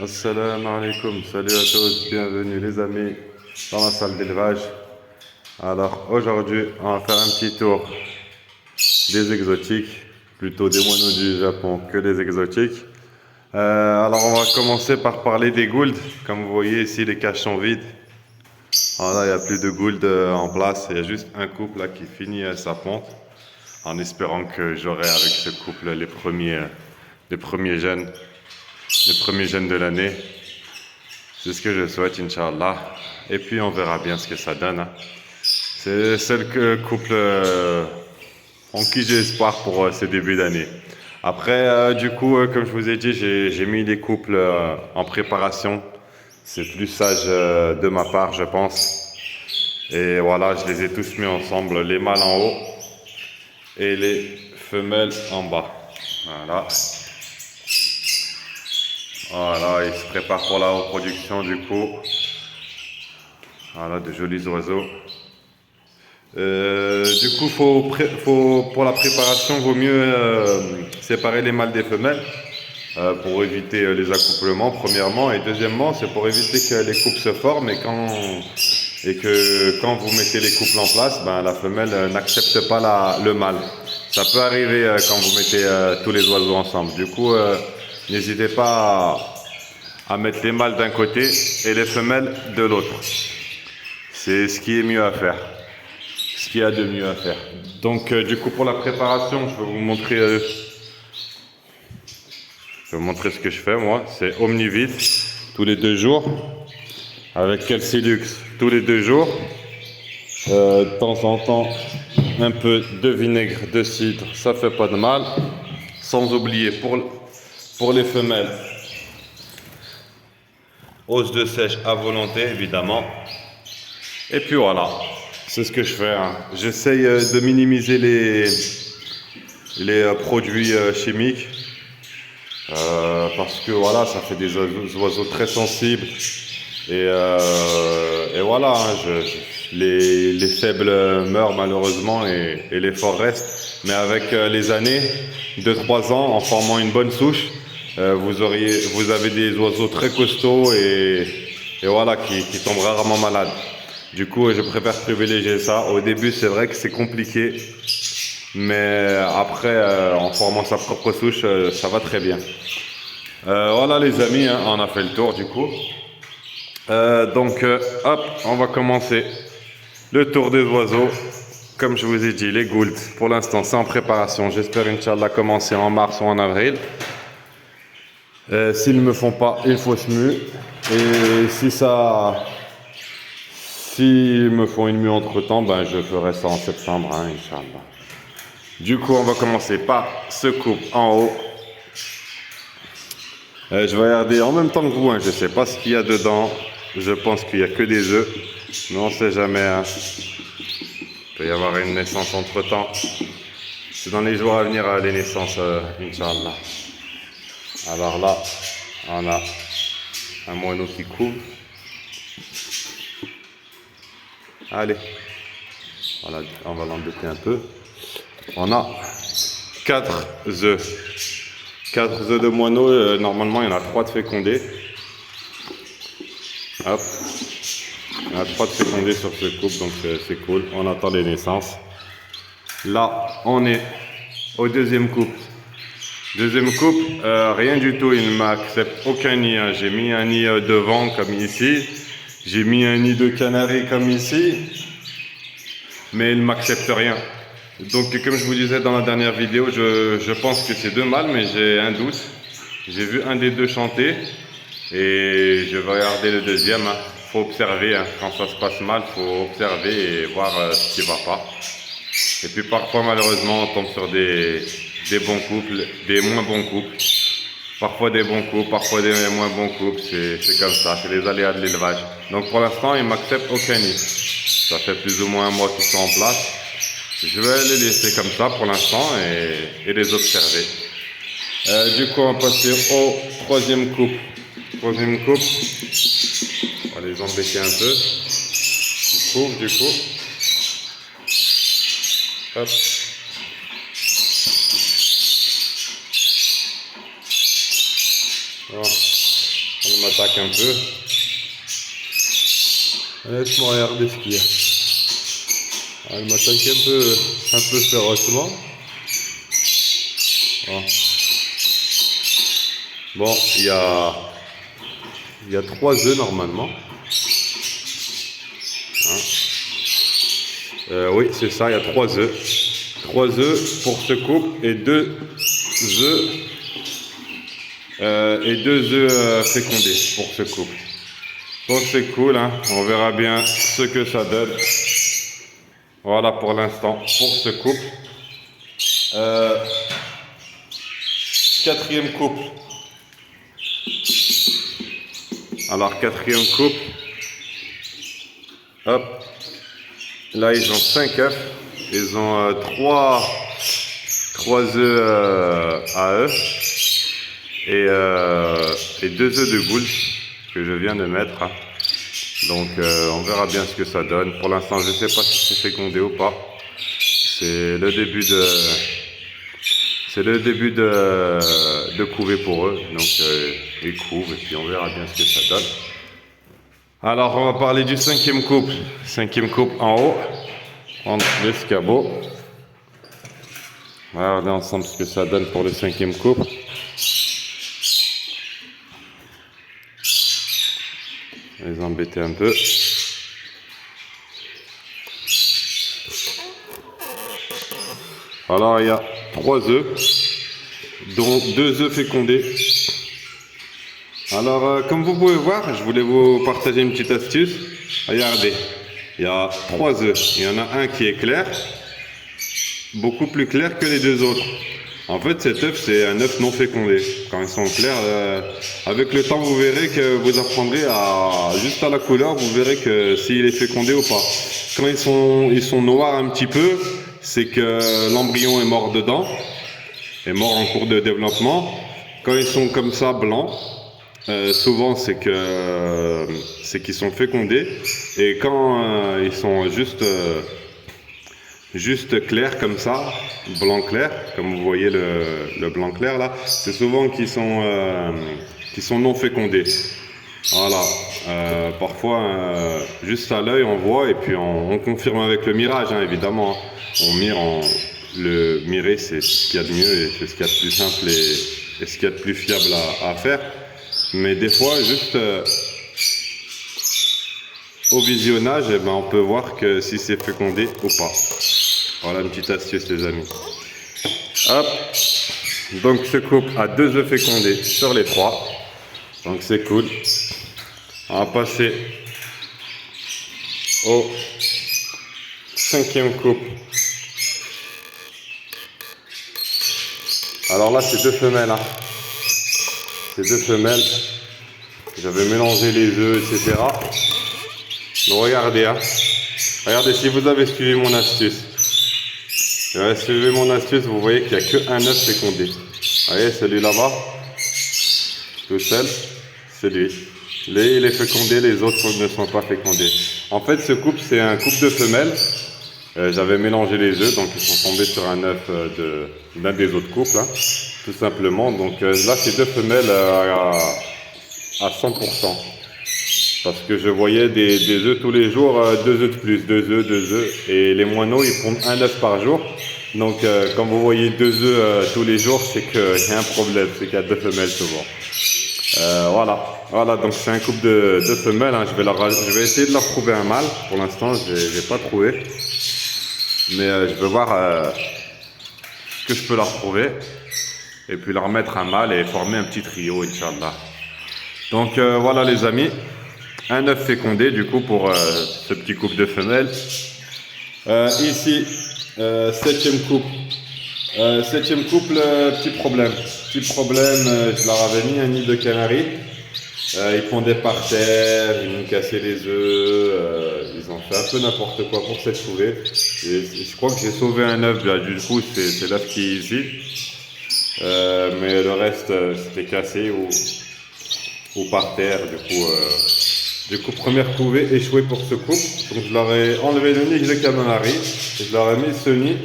Assalamu alaikum, salut à tous, bienvenue les amis dans la salle d'élevage. Alors aujourd'hui on va faire un petit tour des exotiques, plutôt des moineaux du Japon que des exotiques. Alors on va commencer par parler des goulds. Comme vous voyez ici les cages sont vides. Voilà, il n'y a plus de goulds en place, il y a juste un couple là qui finit sa ponte. En espérant que j'aurai avec ce couple les premiers jeunes, les premiers jeunes de l'année. C'est ce que je souhaite, Inch'Allah. Et puis on verra bien ce que ça donne, hein. C'est le seul couple en qui j'ai espoir pour ce début d'année. Après, du coup, comme je vous ai dit, j'ai mis les couples en préparation. C'est plus sage de ma part, je pense. Et voilà, je les ai tous mis ensemble, les mâles en haut et les femelles en bas. Voilà. Voilà, ils se préparent pour la reproduction du coup. Voilà, de jolis oiseaux. Du coup, pour la préparation, il vaut mieux séparer les mâles des femelles pour éviter les accouplements, premièrement. Et deuxièmement, c'est pour éviter que les couples se forment et que quand vous mettez les couples en place, ben, la femelle n'accepte pas le mâle. Ça peut arriver quand vous mettez tous les oiseaux ensemble. Du coup, n'hésitez pas à mettre les mâles d'un côté et les femelles de l'autre. C'est ce qui est mieux à faire. Ce qu'il y a de mieux à faire. Donc, du coup, pour la préparation, je vais vous montrer ce que je fais, moi. C'est Omnivit, tous les 2 jours. Avec Calcilux, tous les 2 jours. De temps en temps, un peu de vinaigre de cidre, ça fait pas de mal. Sans oublier, pour les femelles, hausse de sèche à volonté, évidemment. Et puis voilà, c'est ce que je fais, hein. J'essaye de minimiser les produits chimiques. Parce que voilà, ça fait des oiseaux très sensibles. Et voilà, hein, les faibles meurent malheureusement et les forts restent. Mais avec les années, 2-3 ans, en formant une bonne souche, vous avez des oiseaux très costauds et voilà, qui tombent rarement malades. Du coup, je préfère privilégier ça. Au début, c'est vrai que c'est compliqué. Mais après, en formant sa propre souche, ça va très bien. Voilà les amis, hein, on a fait le tour du coup. Donc, hop, on va commencer le tour des oiseaux. Comme je vous ai dit, les goulds, pour l'instant, c'est en préparation. J'espère, Inch'Allah, commencer en mars ou en avril. S'ils ne me font pas, il faut se muer. Et s'ils me font une mue entre-temps, ben, je ferai ça en septembre, hein, Inch'Allah. Du coup, on va commencer par ce couple en haut. Je vais regarder en même temps que vous, hein. Je ne sais pas ce qu'il y a dedans. Je pense qu'il n'y a que des œufs. Mais on ne sait jamais, hein. Il peut y avoir une naissance entre-temps. C'est dans les jours à venir les naissances, Inch'Allah. Alors là, on a un moineau qui couvre. Allez. Voilà, on va l'embêter un peu. On a 4 œufs. 4 œufs de moineaux, normalement il y en a 3 de fécondés. Hop. Il y en a 3 de fécondés sur ce couple, donc c'est cool. On attend les naissances. Là, on est au deuxième couple. Deuxième couple, rien du tout, il ne m'accepte aucun nid, hein. J'ai mis un nid devant comme ici. J'ai mis un nid de canari comme ici. Mais il ne m'accepte rien. Donc comme je vous disais dans la dernière vidéo, je pense que c'est 2 mâles, mais j'ai un doute. J'ai vu un des 2 chanter et je vais regarder le deuxième, hein. Faut observer, hein. Quand ça se passe mal, faut observer et voir ce qui ne va pas. Et puis parfois malheureusement on tombe sur des bons couples, des moins bons couples. Parfois des bons couples, parfois des moins bons couples, c'est comme ça, c'est les aléas de l'élevage. Donc pour l'instant il ne m'accepte aucun nid. Ça fait plus ou moins un mois qu'ils sont en place. Je vais les laisser comme ça pour l'instant et les observer. Du coup, on va passer au troisième couple. Troisième couple. On va les embêter un peu. Du coup. Hop. Voilà. On m'attaque un peu. Laisse-moi regarder ce qu'il y a. Elle m'attaque un peu férocement. Bon, bon il y a 3 œufs normalement. Hein. Oui, c'est ça, il y a 3 œufs. 3 œufs pour ce couple et 2 œufs fécondés pour ce couple. Donc c'est cool, hein. On verra bien ce que ça donne. Voilà pour l'instant pour ce couple. 4e couple. Alors 4e couple. Hop. Là ils ont 5 œufs. Ils ont 3 œufs à œufs et 2 œufs de boule que je viens de mettre. Hein. Donc on verra bien ce que ça donne. Pour l'instant je ne sais pas si c'est fécondé ou pas. C'est le début de couver pour eux. Donc ils couvent et puis on verra bien ce que ça donne. Alors on va parler du 5e couple. 5e couple en haut. Entre l'escabeau. On va regarder ensemble ce que ça donne pour le 5e couple. On va les embêter un peu. Alors il y a 3 œufs, dont 2 œufs fécondés. Alors comme vous pouvez voir, je voulais vous partager une petite astuce. Regardez. Il y a 3 œufs. Il y en a un qui est clair, beaucoup plus clair que les 2 autres. En fait, cet œuf, c'est un œuf non fécondé. Quand ils sont clairs, avec le temps, vous verrez que vous apprendrez juste à la couleur, vous verrez que s'il est fécondé ou pas. Quand ils sont noirs un petit peu, c'est que l'embryon est mort dedans, est mort en cours de développement. Quand ils sont comme ça, blancs, souvent c'est qu'ils sont fécondés. Et quand ils sont juste clairs comme ça, blanc clair, comme vous voyez le blanc clair là, c'est souvent qu'ils sont non fécondés. Voilà. Parfois, juste à l'œil, on voit et puis on confirme avec le mirage, hein, évidemment. On mire, le mirer, c'est ce qu'il y a de mieux et c'est ce qu'il y a de plus simple et ce qu'il y a de plus fiable à faire. Mais des fois, juste au visionnage, eh ben, on peut voir que si c'est fécondé ou pas. Voilà une petite astuce, les amis. Hop. Donc ce couple a 2 œufs fécondés sur les 3. Donc c'est cool. On va passer au 5e couple. Alors là, c'est 2 femelles. Hein. C'est 2 femelles. J'avais mélangé les œufs, etc. Donc regardez. Hein. Regardez, si vous avez suivi mon astuce. Suivez mon astuce, vous voyez qu'il n'y a qu'un œuf fécondé. Vous voyez, celui là-bas, tout seul, c'est lui. Il est fécondé, les autres ne sont pas fécondés. En fait, ce couple, c'est un couple de femelles. J'avais mélangé les œufs, donc ils sont tombés sur un œuf d'un des autres couples, hein, tout simplement. Donc là, c'est 2 femelles à 100%. Parce que je voyais des œufs tous les jours, 2 œufs de plus, 2 œufs. Et les moineaux, ils pondent un œuf par jour. Donc, quand vous voyez 2 œufs tous les jours, c'est qu'il y a un problème, c'est qu'il y a 2 femelles souvent. Voilà, donc c'est un couple de femelles. Hein. Je vais essayer de leur trouver un mâle. Pour l'instant, je n'ai pas trouvé. Mais je vais voir ce que je peux leur trouver. Et puis leur mettre un mâle et former un petit trio, Inch'Allah. Donc, voilà les amis. Un œuf fécondé du coup pour ce petit couple de femelles. Ici, 7e couple. 7e couple, petit problème. Je leur avais mis un nid de canaries. Ils pondaient par terre, ils m'ont cassé les œufs, ils ont fait un peu n'importe quoi pour cette couvée. Et je crois que j'ai sauvé un œuf, là, du coup c'est l'œuf qui est ici. Mais le reste c'était cassé ou par terre, du coup première couvée échouée pour ce couple. Donc je leur ai enlevé le nid de canaries, et je leur ai mis ce nid,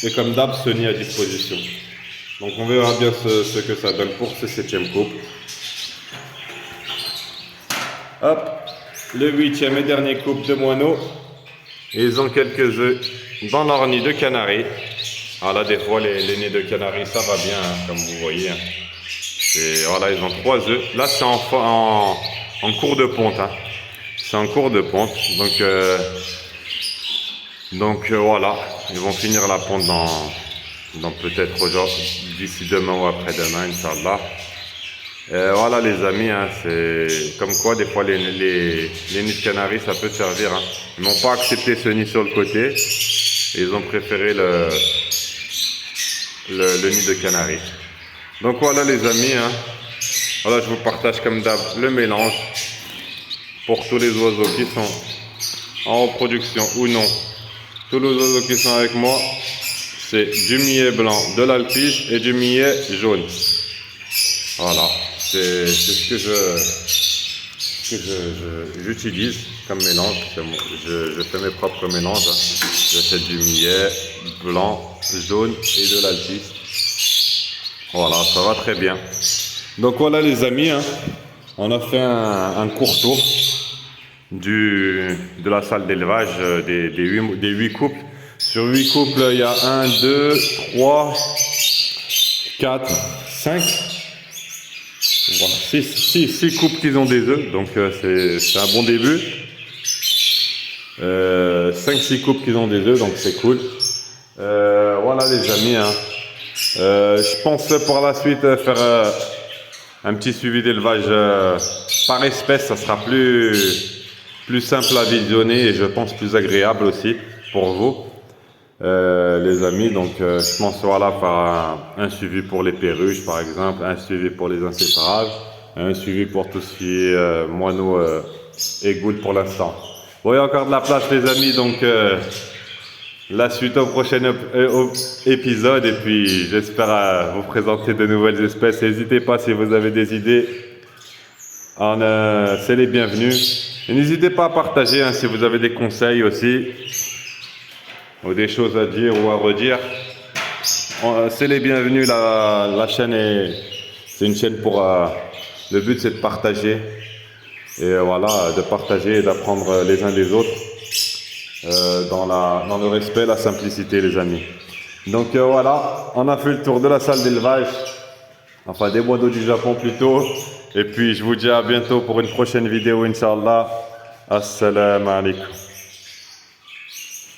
et comme d'hab ce nid à disposition. Donc on verra bien ce que ça donne pour ce 7e couple. Hop, le 8e et dernier couple de moineaux. Ils ont quelques œufs dans leur nid de canari. Ah là, des fois, les nids de canari, ça va bien, hein, comme vous voyez. Hein. Et voilà, ils ont 3 œufs. Là, c'est en cours de ponte. Hein. C'est en cours de ponte. Donc voilà, ils vont finir la ponte dans peut-être aujourd'hui, d'ici demain ou après-demain, Inch'Allah. Voilà les amis, hein, c'est comme quoi des fois les nids de canaries ça peut servir. Hein. Ils n'ont pas accepté ce nid sur le côté, et ils ont préféré le nid de canaries. Donc voilà les amis, hein. Voilà, je vous partage comme d'hab le mélange pour tous les oiseaux qui sont en reproduction ou non. Tous les oiseaux qui sont avec moi, c'est du millet blanc de l'alpiste et du millet jaune. Voilà, c'est ce que j'utilise comme mélange. Je fais mes propres mélanges. Hein. J'achète du millet blanc, jaune et de l'alpiste. Voilà, ça va très bien. Donc voilà les amis, hein, on a fait un court tour de la salle d'élevage des 8 couples. Sur 8 couples, il y a 1, 2, 3, 4, 5, 6 couples qui ont des œufs, donc c'est un bon début. 5-6 couples qui ont des œufs, donc c'est cool. Voilà les amis, hein. Je pense pour la suite faire un petit suivi d'élevage par espèce, ça sera plus simple à visionner et je pense plus agréable aussi pour vous les amis. Donc je pense voilà faire un suivi pour les perruches par exemple, un suivi pour les inséparables, un suivi pour tout ce qui est moineaux et goules pour l'instant. Bon, il y a encore de la place les amis, donc la suite au prochain épisode, et puis j'espère vous présenter de nouvelles espèces. N'hésitez pas si vous avez des idées, c'est les bienvenus. Et n'hésitez pas à partager hein, si vous avez des conseils aussi, ou des choses à dire ou à redire. C'est les bienvenus, la chaîne c'est une chaîne pour... le but c'est de partager, et voilà, de partager et d'apprendre les uns des autres. Dans le respect, la simplicité les amis. Donc voilà, on a fait le tour de la salle d'élevage, enfin des moineaux du Japon plutôt, et puis je vous dis à bientôt pour une prochaine vidéo Inch'Allah. Assalamu alaikum.